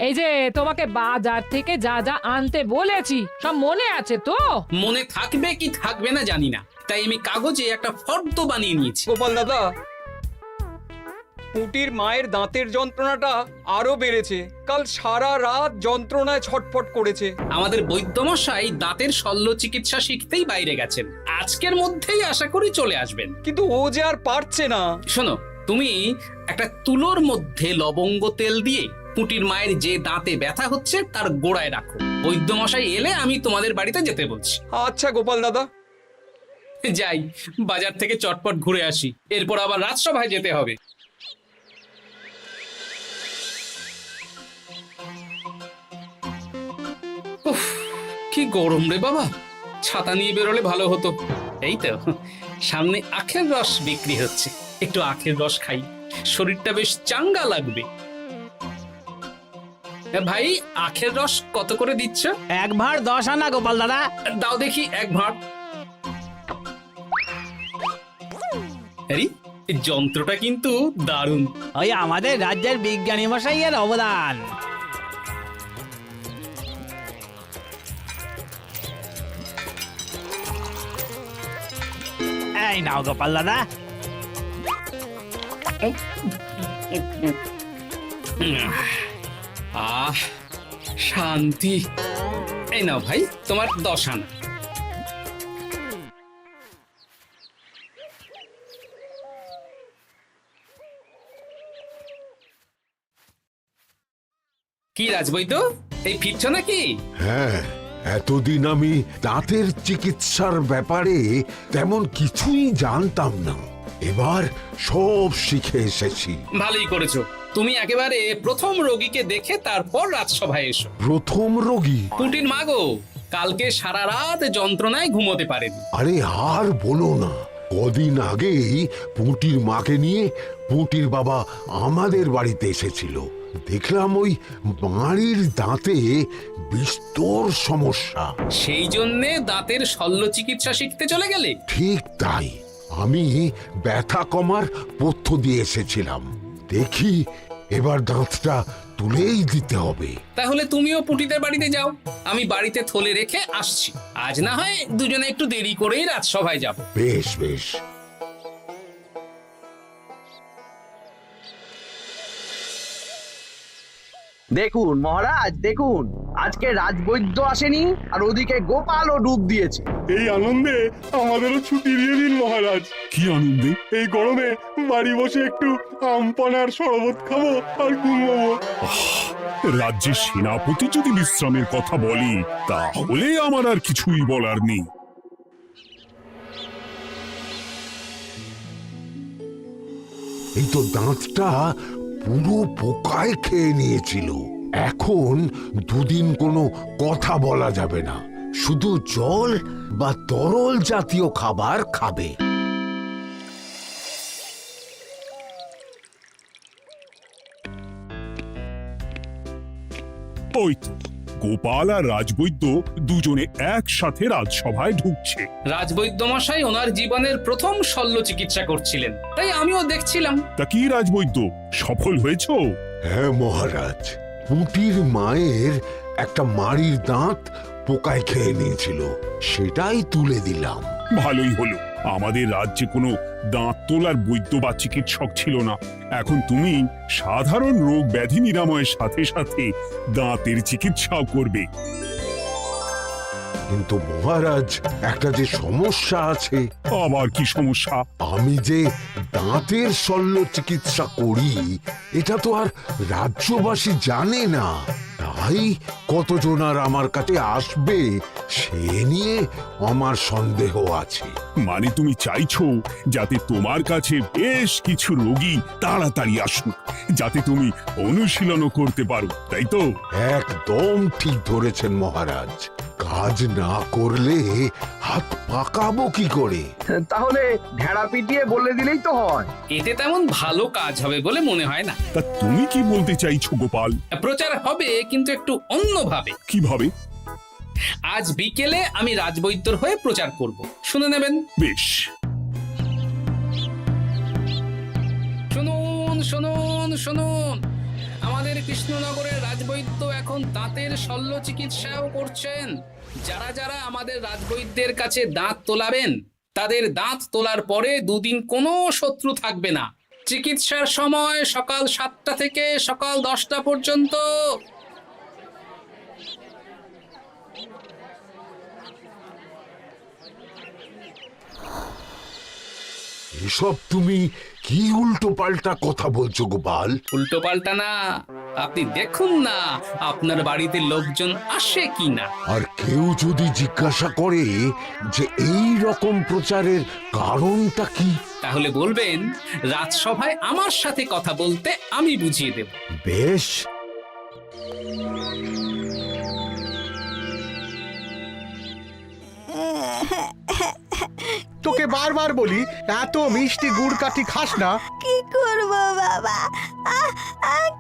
এই যে তোমাকে বাজার থেকে যা যা আনতে বলেছি সব মনে আছে তো? মনে থাকবে কি থাকবে না জানি না, তাই আমি কাগজে একটা ফর্দ বানিয়ে নিয়েছি। গোপাল দাদা, পুটির মায়ের দাঁতের যন্ত্রণাটা আরো বেড়েছে। কাল সারা রাত যন্ত্রণায় ছটফট করেছে। আমাদের বৈদ্যমশাই দাঁতের শল্য চিকিৎসা শিখতেই বাইরে গেছেন, আজকের মধ্যেই আশা করি চলে আসবেন। কিন্তু ও যে আর পারছে না। শোনো, তুমি একটা তুলোর মধ্যে লবঙ্গ তেল দিয়ে পুটির মায়ের যে দাঁতে ব্যথা হচ্ছে তার গোড়ায় রাখো। বৈদ্যমশাই এলে আমি তোমাদের বাড়িতে যেতে বলছি। আচ্ছা গোপাল দাদা। যাই, বাজার থেকে চটপট ঘুরে আসি, এরপর আবার রাজসভায় যেতে হবে। উফ, কি গরম রে বাবা, ছাতা নিয়ে বেরোলে ভালো হতো। এই তো সামনে আখের রস বিক্রি হচ্ছে, একটু আখের রস খাই, শরীরটা বেশ চাঙ্গা লাগবে। ভাই, আখের রস কত করে দিচ্ছ? 1 ভাঁড় 10 আনা গোপাল দাদা। দাও দেখি 1 ভাঁড়। আরে, এই যন্ত্রটা কিন্তু দারুণ। ওই আমাদের রাজ্যের বিজ্ঞানী মশাইয়ের অবদান। এই নাও গোপাল দাদা। আহ, শান্তি। এই নাও ভাই, তোমার 10 আনা। কি রাজবৈদ্য, এই ফিরছ নাকি? হ্যাঁ, এতদিন আমি দাঁতের চিকিৎসার ব্যাপারে তেমন কিছুই জানতাম না, এবার সব শিখে এসেছি। ভালোই করেছো, তুমি একেবারে প্রথম রোগীকে দেখে তারপর রাজসভায় এসো। প্রথম রোগী? পুটির মা গো, কালকে সারা রাত যন্ত্রণায় ঘুমোতে পারেনি। আরে আর বলো না, কদিন আগেই পুঁটির মাকে নিয়ে পুঁটির বাবা আমাদের বাড়িতে এসেছিল। দেখলাম ওই বাড়ির দাঁতে বিস্তর সমস্যা। সেই জন্যে দাঁতের শল্য চিকিৎসা শিখতে চলে গেলে? ঠিক তাই, আমি ব্যথা কমার পথ্য দিয়ে এসেছিলাম। দেখি এবার দাঁতটা তুলেই দিতে হবে। তাহলে তুমিও পুটিদের বাড়িতে যাও, আমি বাড়িতে থলে রেখে আসছি। আজ না হয় দুজনে একটু দেরি করেই রাজসভায় যাব। বেশ বেশ। দেখুন মহারাজ, দেখুন আজকে রাজবৈদ্য আসেনি, আর ওদিকে গোপালও ডুব দিয়েছে। এই আনন্দে আমাদেরও ছুটি দিয়ে দিন মহারাজ। কি আনন্দে? এই গরমে বাড়ি বসে একটু আমপানার শরবত খাবো আর ঘুমবো। রাজ্যের সেনাপতি যদি বিশ্রামের কথা বলি, তাহলে আমার আর কিছুই বলার নেই। এই তো দাঁতটা পুরো পোকায় খেয়ে নিয়েছিল। এখন দুদিন কোনো কথা বলা যাবে না, শুধু জল বা তরল জাতীয় খাবার খাবে। ওই তো গোপাল আর রাজবৈদ্য দুজনে একসাথে রাজসভায় ঢুকছে। রাজবৈদ্য মশাই ওনার জীবনের প্রথম শল্য চিকিৎসা করছিলেন, তাই আমিও দেখছিলাম। তা কি রাজবৈদ্য, সফল হয়েছ? হ্যাঁ মহারাজ, পুঁটির মায়ের একটা মাড়ির দাঁত পোকায় খেয়ে নিয়েছিল, সেটাই তুলে দিলাম। ভালোই হলো, আমাদের রাজ্যে কোনো দাঁত তোলার বৈদ্য বা চিকিৎসক ছিল না। এখন তুমি সাধারণ রোগ ব্যাধি নিরাময়ের সাথে সাথে দাঁতের চিকিৎসাও করবে। কিন্তু মহারাজ, একটা যে সমস্যা আছে। আবার কি সমস্যা? আমি যে দাঁতের শল্য চিকিৎসা করি এটা তো আর রাজ্যবাসী জানে না, তাই কতজন আর আমার কাছে আসবে সে নিয়ে আমার সন্দেহ আছে। মানে তুমি চাইছো যাতে তোমার কাছে বেশ কিছু রোগী তাড়াতাড়ি আসুক, যাতে তুমি অনুশীলনও করতে পারো, তাই তো? একদম ঠিক ধরেছেন মহারাজ, কাজ না করলে হাত পাকাবো কি করে? তাহলে ঢেড়া পিটিয়ে বলে দিলেই তো হয়। এতে তেমন ভালো কাজ হবে বলে মনে হয় না। তা তুমি কি বলতে চাইছো গোপাল? প্রচার হবে, কিন্তু একটু অন্যভাবে। কিভাবে? আজ বিকেলে আমি রাজবৈদ্যর হয়ে প্রচার করব, শুনে নেবেন। বেশ। শুনুন শুনুন শুনুন, আমাদের কৃষ্ণনগরের রাজবৈদ্য এখন দাঁতের শল্য চিকিৎসাও করছেন। যারা যারা আমাদের রাজবৈদ্যের কাছে দাঁত তোলাবেন তাদের দাঁত তোলার পরে দুদিন কোনো শত্রু থাকবে না। চিকিৎসার সময় সকাল 7টা থেকে সকাল 10টা পর্যন্ত। এসব তুমি কি উল্টো পাল্টা কথা বলছো গোপাল? উল্টো পাল্টা না, আপনি দেখুন না আপনার বাড়িতে লোকজন আসে কি না। আর কেউ যদি জিজ্ঞাসা করে যে এই রকম প্রচারের কারণটা কি, তাহলে বলবেন রাজসভায় আমার সাথে কথা বলতে আমি বুঝিয়ে দেব। বেশ। তোকে বারবার বলি এত মিষ্টি গুড় কাঠি খাস না। কি করবো বাবা,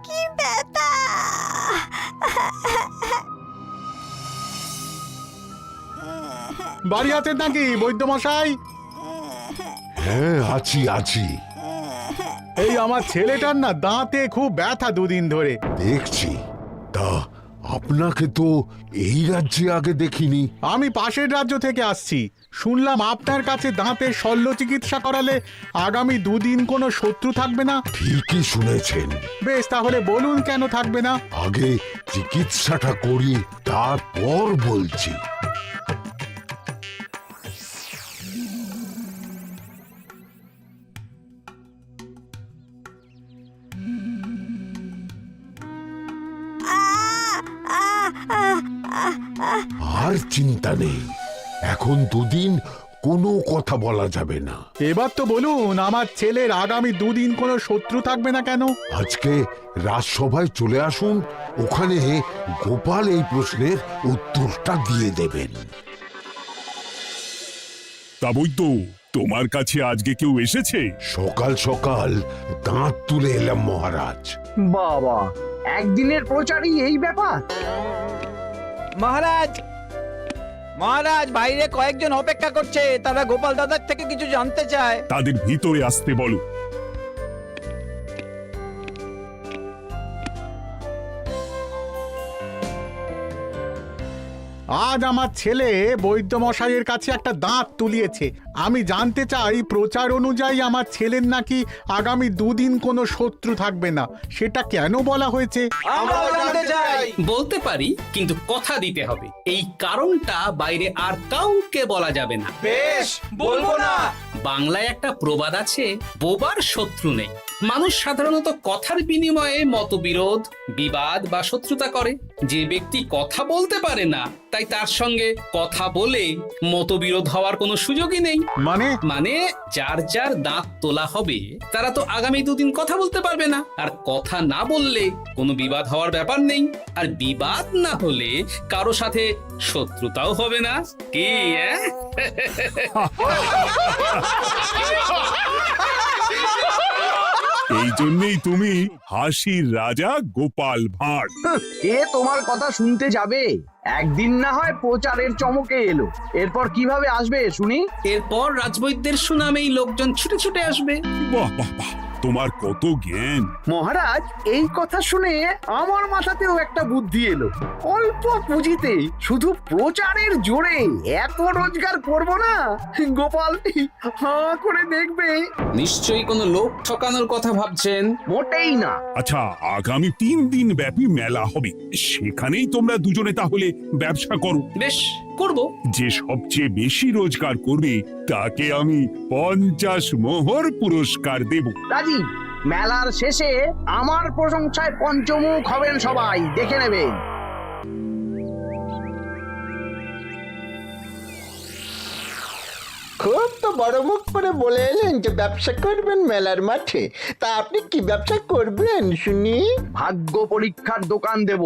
কি ব্যথা। বাড়ি আছেন নাকি বৈদ্য মশাই? হ্যাঁ, আছি আছি। এই আমার ছেলেটার না দাঁতে খুব ব্যথা দুদিন ধরে। দেখছি। তা আপনাকে তো এই রাজ্যে আগে দেখিনি। আমি পাশের রাজ্য থেকে আসছি। শুনলাম আপনার কাছে দাঁতের শল্য চিকিৎসা করালে আগামী দুদিন কোনো শত্রু থাকবে না। ঠিকই শুনেছেন। বেশ, তাহলে বলুন কেন থাকবে না? আগে চিকিৎসাটা করি, তারপর বলছি। আর চিন্তা নেই, এখন দুদিন কোনো কথা বলা যাবে না। এবার তো বলুন আমার ছেলের আগামী দুদিন কোনো শত্রু থাকবে না কেন? আজকে রাজসভায় চলে আসুন, ওখানে গোপাল এই প্রশ্নের উত্তরটা দিয়ে দেবেন। তা বৈদ্য, তোমার কাছে আজকে কেউ এসেছে? সকাল সকাল দাঁত তুলে এলাম মহারাজ। বাবা, একদিনের প্রচারই এই ব্যাপার? মহারাজ, মহারাজ, বাইরে কয়েকজন অপেক্ষা করছে, তারা গোপাল দাদার থেকে কিছু জানতে চায়। তাদের ভিতরে আসতে বলো। আজ আমার ছেলে বৈদ্য মশাইয়ের কাছে একটা দাঁত তুলিয়েছে। আমি জানতে চাই প্রচার অনুযায়ী আমার ছেলের নাকি আগামী দুদিন কোনো শত্রু থাকবে না, সেটা কেন বলা হয়েছে? বলতে পারি, কিন্তু কথা দিতে হবে। এই কারণটা বাইরে আর কাউকে বলা যাবে না। বেশ, বলবো না। বাংলায় একটা প্রবাদ আছে, বোবার শত্রু নেই। মানুষ সাধারণত কথার বিনিময়ে মতবিরোধ, বিবাদ বা শত্রুতা করে। যে ব্যক্তি কথা বলতে পারে না, তাই তার সঙ্গে কথা বলে মতবিরোধ হওয়ার কোনো সুযোগই নেই। মানে যার যার দাঁত তোলা হবে তারা তো আগামী দুদিন কথা বলতে পারবে না। আর কথা না বললে কোনো বিবাদ হওয়ার ব্যাপার নেই। আর বিবাদ না হলে কারো সাথে শত্রুতাও হবে না। কি এই জন্যই তুমি হাসির রাজা গোপাল ভাঁড়। কে তোমার কথা শুনতে যাবে? একদিন না হয় প্রচারের চমকে এলো, এরপর কিভাবে আসবে শুনি? এরপর রাজবৈদ্যের সুনামেই লোকজন ছুটে ছুটে আসবে। বাহ বাহ বাহ, তোমার কত জ্ঞান! মহারাজ, এই কথা শুনে আমার মাথাতেও একটা বুদ্ধি এলো। অল্প পুঁজিতে শুধু প্রচারের জোরে এত রোজগার করব না, গোপাল হাঁ করে দেখবে। নিশ্চয়ই কোনো লোক ঠকানোর কথা ভাবছেন। মোটেই না। আচ্ছা, আগামী 3 দিন ব্যাপী মেলা হবে, সেখানেই তোমরা দুজনে তাহলে ব্যবসা করো। বেশ, করব। যে সবচেয়ে বেশি রোজগার করবে তাকে আমি 50 মোহর পুরস্কার দেব। রাজি। মেলার শেষে আমার প্রশংসায় পঞ্চমুখ হবেন সবাই, দেখে নেবেন। খুব তো বড় মুখ করে বলে এলেন যে ব্যবসা করবেন মেলার মাঠে। তা আপনি কি ব্যবসা করবেন শুনি? ভাগ্য পরীক্ষার দোকান দেব।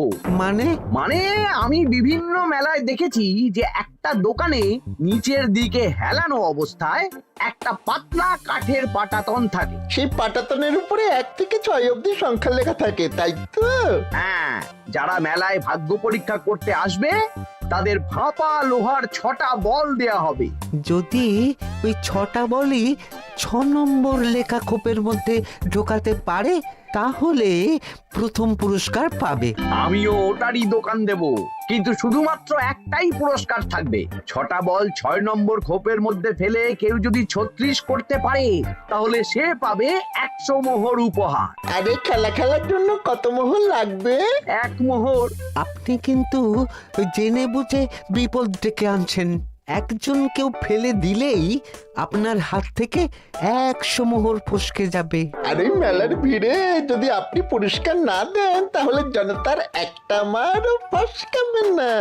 মানে আমি বিভিন্ন মেলায় দেখেছি যে একটা দোকানে নিচের দিকে হেলানো অবস্থায় একটা পাতলা কাঠের পাটাতন থাকে। সেই পাটাতনের উপরে 1 থেকে 6 অবধি সংখ্যা লেখা থাকে, তাই তো? হ্যাঁ, যারা মেলায় ভাগ্য পরীক্ষা করতে আসবে তাদের ফাঁপা লোহার 6টা বল দেয়া হবে। যদি ওই 6টা বলই নম্বর লেখা খোপের মধ্যে ঢোকাতে পারে তাহলে প্রথম পুরস্কার পাবে। আমিও ওটারই দোকান দেব, কিন্তু শুধুমাত্র একটাই পুরস্কার থাকবে। 6টা বল 6 নম্বর খোপের মধ্যে ফেলে কেউ যদি 36 করতে পারে তাহলে সে পাবে 100 মোহর উপহার। আরে খেলার জন্য কত মোহর লাগবে? 1 মোহর। আপনি কিন্তু জেনে বুঝে বিপদ ডেকে আনছেন। একজন কেউ ফেলে দিলেই আপনার হাত থেকে 100 মোহর ফসকে যাবে। আরে মেলার ভিড়ে যদি আপনি পুরস্কার না দেন তাহলে জনতার একটা মারও ফসকাবে না।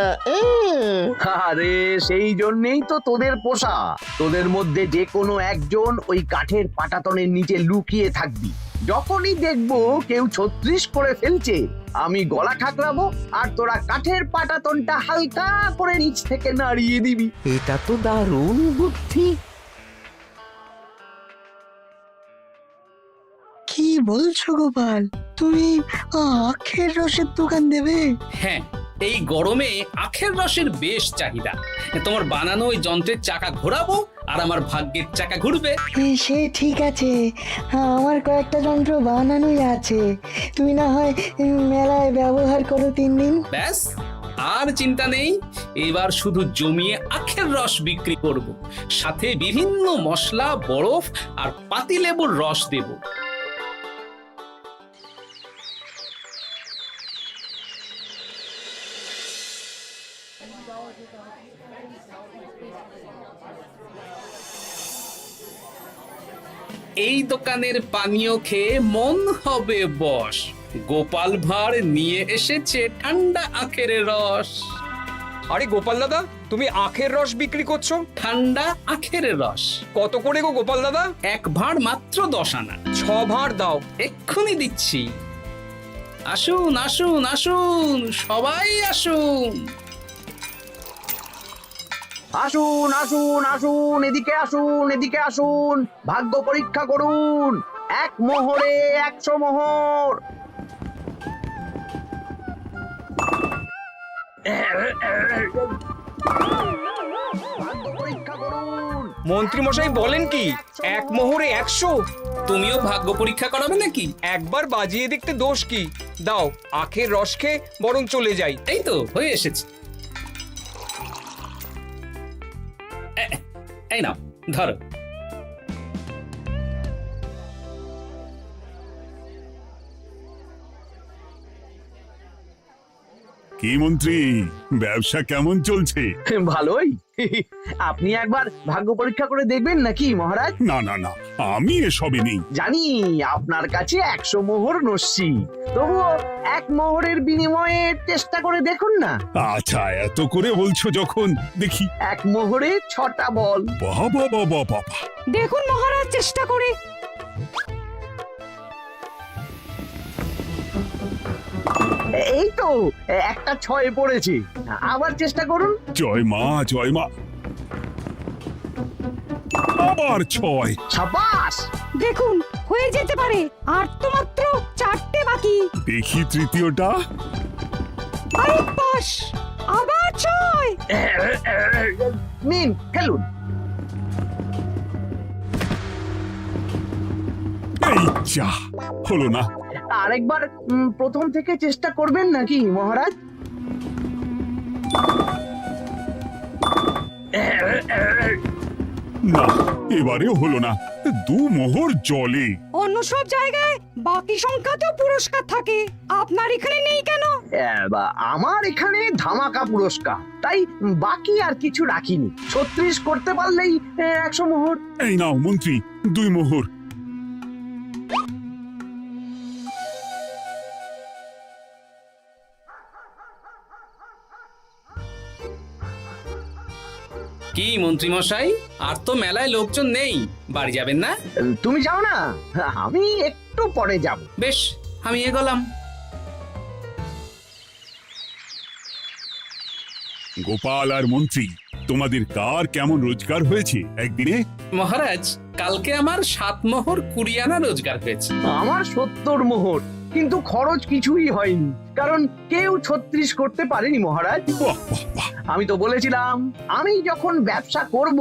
আরে সেই জন্যই তো তোদের পোষা। তোদের মধ্যে যে কোনো একজন ওই কাঠের পাটাতনের নিচে লুকিয়ে থাকবি। যখনই দেখবো কেউ 36 করে ফেলছে আমি গলা ঠাকরাবো আর তোরা কাঠের পাটাতনটা হালকা করে নিচ থেকে নাড়িয়ে দিবি। এটা তো দারুণ বুদ্ধি। কি বলছো গোপাল, তুমি আখের রসের দোকান দেবে? হ্যাঁ, এই গরমে আখের রসের বেশ চাহিদা। তোমার বানানো ওই যন্ত্রের চাকা ঘোরাবো আর আমার ভাগ্যের চাকা ঘুরবে। সে ঠিক আছে, আমার কয়েকটা যন্ত্র বানানোই আছে। তুমি না হয় মেলায় ব্যবহার করো 3 দিন। ব্যাস, আর চিন্তা নেই। এবার শুধু জমিয়ে আখের রস বিক্রি করব, সাথে বিভিন্ন মশলা, বরফ আর পাতিলেবুর রস দেব। এই দোকানের পানীয় খেয়ে মন হবে বশ। গোপাল ভাঁড় নিয়ে এসেছে ঠান্ডা আখের রস। আরে গোপাল দাদা, তুমি আখের রস বিক্রি করছো? ঠান্ডা আখের রস কত করে গো গোপাল দাদা? 1 ভাঁড় মাত্র 10 আনা। 6 ভাঁড় দাও। এক্ষুনি দিচ্ছি। আসুন আসুন আসুন, সবাই আসুন। আসুন আসুন আসুন, এদিকে আসুন, এদিকে আসুন, ভাগ্য পরীক্ষা করুন। 1 মোহরে 100 মোহর। ভাগ্য পরীক্ষা করুন। মন্ত্রী মশাই বলেন কি 1 মোহরে 100? তুমিও ভাগ্য পরীক্ষা করাবে নাকি? একবার বাজিয়ে দেখতে দোষ কি? দাও, আখের রস খেয়ে বরং চলে যাই। এই তো হয়ে এসেছে। এই নাও, ধরো। কি মন্ত্রী, ব্যবসা কেমন চলছে? ভালোই। আপনি একবার ভাগ্য পরীক্ষা করে দেখবেন নাকি মহারাজ? না না না, আমি এসবে নেই। জানি আপনার কাছে 100 মোহর নস্যি, তবুও 1 মোহরের বিনিময়ে চেষ্টা করে দেখুন না। আচ্ছা, এত করে বলছো যখন, দেখি। 1 মোহরে 6টা বল। বাবা বাবা বাবা, দেখুন মহারাজ চেষ্টা করে। এই তো একটা 6 পড়েছে, আবার চেষ্টা করুন। জয় মা জয় মা। আবার 6। সাবাস। দেখুন হয়ে যেতে পারে, আর তো মাত্র 4টে বাকি। দেখি তৃতীয়টা। আরে পাস, আবার 6। নিন, খেলুন। এই যা, হলো না। আরেকবার প্রথম থেকে চেষ্টা করবেন নাকি মহারাজ? না, এবারেও হলো না। 2 মোহর জলে। অন্য সব জায়গায় বাকি সংখ্যাতেও পুরস্কার থাকে, আপনার এখানে নেই কেন? আমার এখানে ধামাকা পুরস্কার, তাই বাকি আর কিছু রাখিনি। 36 করতে পারলেই 100 মোহর। এই নাও মন্ত্রী, 2 মোহর। কি মন্ত্রী মশাই, আর তো মেলায় লোকজন নেই, বাড়ি যাবেন না? তুমি যাও না, আমি একটু পরে যাব। বেশ, আমি এগোলাম। গোপাল আর মন্ত্রী, তোমাদের কার কেমন রোজগার হয়েছে একদিনে? মহারাজ, কালকে আমার 7 মোহর 20 আনা রোজগার হয়েছে। আমার 70 মোহর, কিন্তু খরচ কিছুই হয়নি, কারণ কেউ 36 করতে পারেনি মহারাজ। বাহ বাহ বাহ, আমি তো বলেছিলাম আমি যখন ব্যবসা করব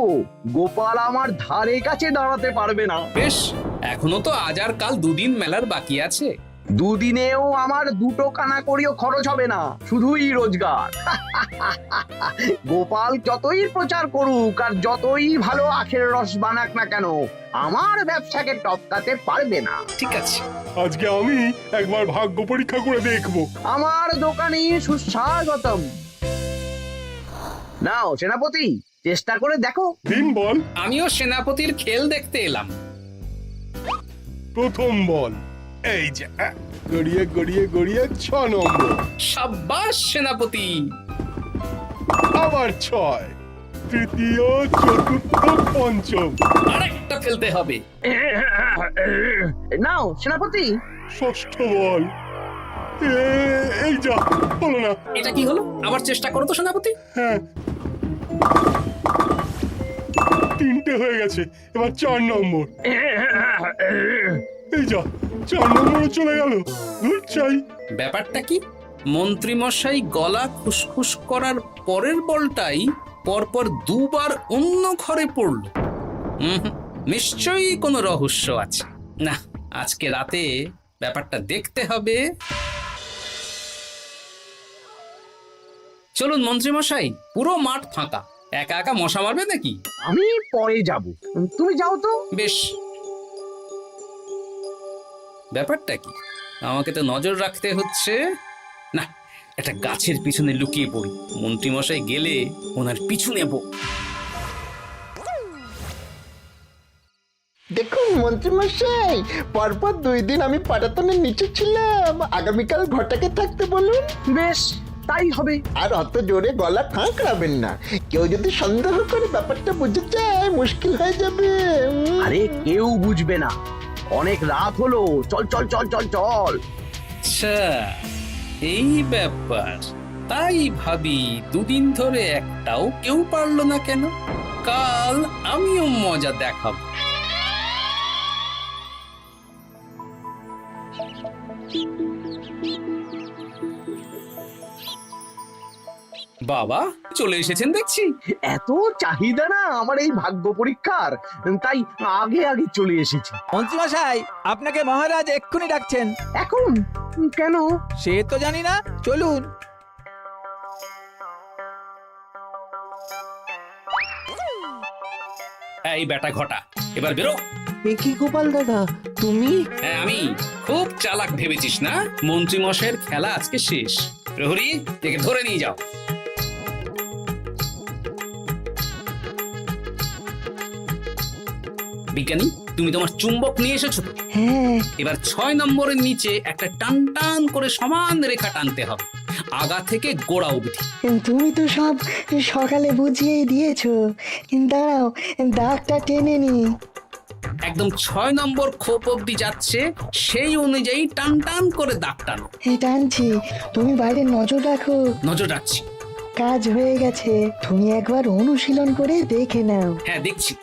গোপাল আমার ধারে কাছে দাঁড়াতে পারবে না। বেশ, এখনো তো আজ আর কাল দুদিন মেলার বাকি আছে। দুদিনেও আমার দুটো কানা করিও খরচ হবে না, শুধুই রোজগার। গোপাল যতই প্রচার করুক আর যতই ভালো আখের রস বানাক না কেন, আমার ব্যবসাকে টপকাতে পারবে না। ঠিক আছে, আজকে আমি একবার ভাগ্য পরীক্ষা করে দেখবো। আমার দোকানে সুস্বাগতম। নাও সেনাপতি, চেষ্টা করে দেখো। দিন বল। আমিও সেনাপতির খেল দেখতে এলাম। প্রথম বল, এই যে গড়িয়ে গড়িয়ে গড়িয়ে 6 নম্বর। সাব্বাস সেনাপতি। আবার 6, তৃতীয়, চতুর্থ, পঞ্চম। আরেকটা ফেলতে হবে। নাও সেনাপতি। ষষ্ঠ বল, এই যা, হলো না। এটা কি হলো? আবার চেষ্টা করো তো সেনাপতি। হ্যাঁ, 3টে হয়ে গেছে, এবার 4 নম্বর। এই যা, 4 নম্বরে চলে গেল। ধুর চাই। ব্যাপারটা কি? মন্ত্রী মশাই গলা খুসখুস করার পরের বলটাই পরপর দুবার অন্য ঘরে পড়ল। নিশ্চয়ই কোনো রহস্য আছে। না, আজকে রাতে ব্যাপারটা দেখতে হবে। চলুন মন্ত্রী মশাই, পুরো মাঠ ফাঁকা, একা একা মশা মারবে নাকি? আমি পরে যাব, তুমি যাও তো। বেশ। ব্যাপারটা কি? আমাকে তো নজর রাখতে হচ্ছে। না, একটা গাছের পিছনে লুকিয়ে পড়ি, মন্ত্রী মশাই গেলে ওনার পিছু নেব। দেখুন মন্ত্রীমশাই, পরপর 2 দিন আমি পাটাতনের নিচে ছিলাম। আগামীকাল ঘরটাকে থাকতে বলুন। বেশ, তাই হবে। আর অত জোরে গলা খাঁকড়াবেন না, কেউ যদি সন্দেহ করে ব্যাপারটা বুঝে যায় মুশকিল হয়ে যাবে। আরে কেউ বুঝবে না, অনেক রাত হলো, চল চল চল চল চল। আচ্ছা, এই ব্যাপার। তাই ভাবি 2 দিন ধরে একটাও কেউ পারলো না কেন? কাল আমিও মজা দেখাবো। বাবা চলে এসেছেন দেখছি। এত চাহিদা না আমার এই ভাগ্য পরীক্ষার, তাই আগে আগে চলে এসেছি। মন্ত্রীমশাই, আপনাকে মহারাজ এক্ষুনি ডাকছেন। এখন কেন? সে তো জানি না, চলুন। এই বেটা ঘটা, এবার বেরো। এ কি গোপাল দাদা, তুমি? হ্যাঁ আমি। খুব চালাক ভেবেছিস না? মন্ত্রী মশাইয়ের খেলা আজকে শেষ। প্রহরী, একে ধরে নিয়ে যাও। বিজ্ঞানী, তুমি তোমার চুম্বক নিয়ে এসেছো তো? হ্যাঁ, এবার 6 নম্বরের নিচে একটা টান টান করে সমান রেখা টানতে হবে, আগা থেকে গোড়া অবধি। তুমি তো সব সকালে বুঝিয়েই দিয়েছো, দাঁড়াও দাগটা টেনে নি। একদম 6 নম্বর খোপ অবধি যাচ্ছে, সেই অনুযায়ী টান টান করে দাগ টানো। টানছি, তুমি বাইরে নজর রাখো। নজর রাখছি। কাজ হয়ে গেছে, তুমি একবার অনুশীলন করে দেখে নাও। হ্যাঁ দেখছি।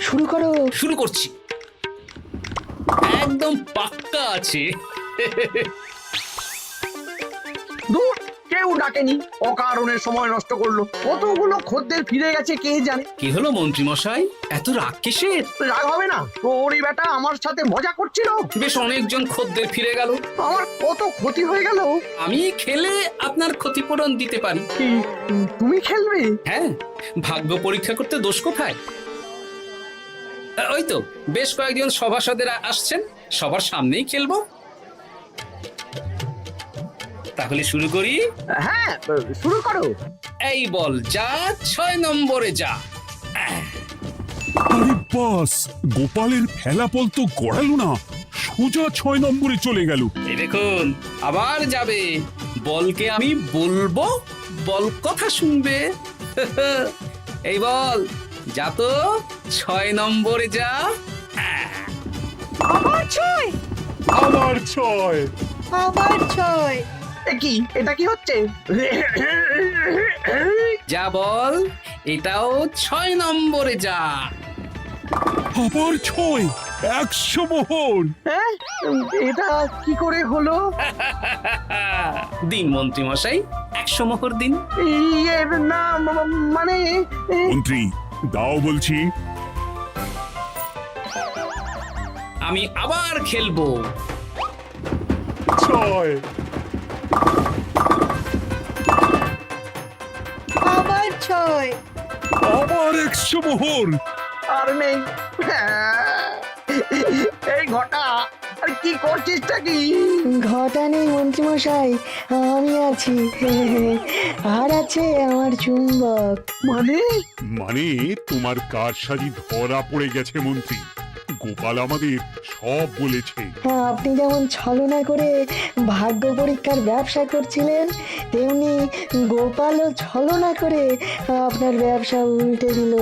শুরু করো। শুরু করছি। একদম পাক্কা আছে। দূর, কেউ ডাকেনি, অকারণে সময় নষ্ট করলো। কতগুলো খদ্দের ফিরে গেছে কে জানে। কি হলো মন্ত্রী মশাই, এত রাগ কিসের? রাগ হবে না, ওরই বেটা আমার সাথে মজা করছিল। বেশ অনেকজন খদ্দের ফিরে গেল, আমার কত ক্ষতি হয়ে গেল। আমি খেলে আপনার ক্ষতিপূরণ দিতে পারি। কি, তুমি খেলবে? হ্যাঁ, ভাগ্য পরীক্ষা করতে দোষ কোথায়? ওই তো বেশ কয়েকজন সভাসদেরা আসছেন, সবার সামনেই খেলবো। তাহলে শুরু করি। হ্যাঁ, শুরু করো। এই বল যা, 6 নম্বরে যা। আরে বাস, গোপালের ফেলাপল তো গড়ালো না, সোজা 6 নম্বরে চলে গেল। এই দেখুন, আবার যাবে। বলকে আমি বলবো, বল কথা শুনবে। এই বল যা তো, 6 নম্বরে যা। আবার 6, আবার 6। আবার 6। কি, এটা কি হচ্ছে? যা বল, এটাও 6 নম্বরে যা। আবার 6, 100 মোহর। হ্যাঁ, এটা কি করে হলো? দিন মন্ত্রী মশাই, 100 মোহর দিন। ইয়ে না মানে মন্ত্রী দাও বলছি। আমি আবার খেলবো। 6 আবার 6। আবার 100 মোহর। আর নেই। এই ঘটা আর কি করছিসটা কি? ঘটা নেই মন্ত্রীমশাই, আমি আছি। আর আছে আমার চুম্বক। মানে মানে তোমার কারসাজি ধরা পড়ে গেছে মন্ত্রী। গোপাল আমাদের সব বলেছে। আপনি যেমন ছলনা করে ভাগ্য পরীক্ষার ব্যবসা করছিলেন, তেমনি গোপালও ছলনা করে আপনার ব্যবসা উল্টে দিল।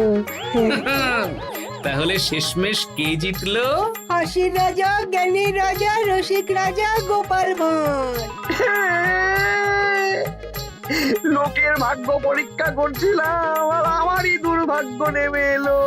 তাহলে শেষমেশ কে জিতলো? হাসির রাজা, জ্ঞানীর রাজা, রসিক রাজা গোপাল ভাঁড়। লোকের ভাগ্য পরীক্ষা করছিলাম আর আমারই দুর্ভাগ্য নেমে এলো।